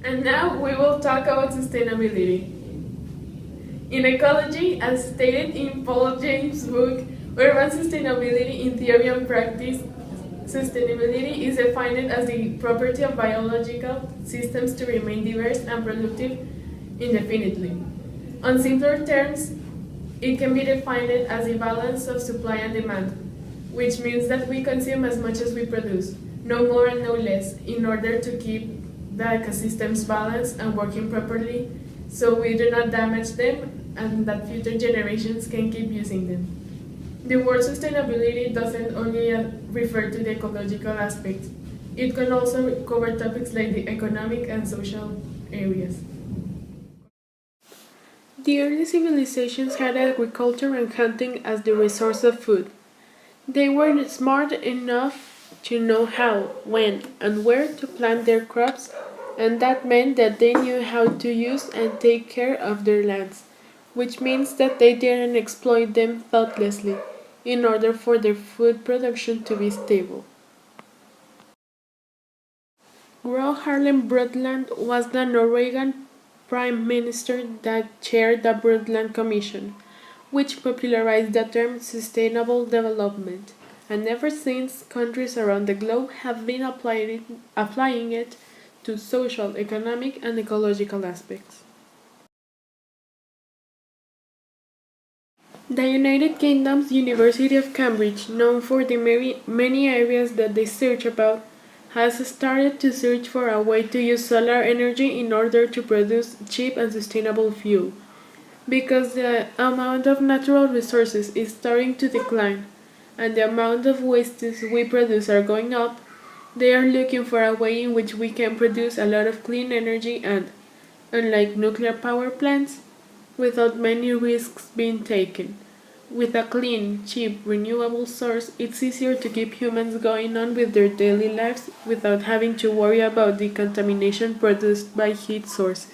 And now we will talk about sustainability. In ecology, as stated in Paul James' book, Urban Sustainability in Theory and Practice, sustainability is defined as the property of biological systems to remain diverse and productive indefinitely. On simpler terms, it can be defined as a balance of supply and demand, which means that we consume as much as we produce, no more and no less, in order to keep the ecosystems balanced and working properly so we do not damage them and that future generations can keep using them. The word sustainability doesn't only refer to the ecological aspects, it can also cover topics like the economic and social areas. The early civilizations had agriculture and hunting as the resource of food. They were smart enough to know how, when, and where to plant their crops, and that meant that they knew how to use and take care of their lands, which means that they didn't exploit them thoughtlessly in order for their food production to be stable. Gro Harlem Brundtland was the Norwegian prime minister that chaired the Brundtland Commission, which popularized the term sustainable development, and ever since countries around the globe have been applying it to social, economic, and ecological aspects. The United Kingdom's University of Cambridge, known for the many areas that they search about, has started to search for a way to use solar energy in order to produce cheap and sustainable fuel. Because the amount of natural resources is starting to decline and the amount of wastes we produce are going up, they are looking for a way in which we can produce a lot of clean energy and, unlike nuclear power plants, without many risks being taken. With a clean, cheap, renewable source, it's easier to keep humans going on with their daily lives without having to worry about the contamination produced by heat sources.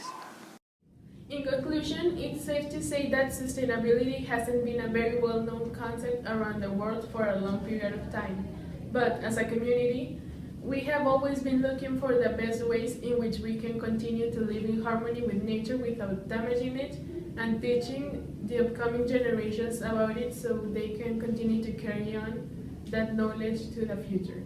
In conclusion, it's safe to say that sustainability hasn't been a very well-known concept around the world for a long period of time. But as a community, we have always been looking for the best ways in which we can continue to live in harmony with nature without damaging it and teaching the upcoming generations about it so they can continue to carry on that knowledge to the future.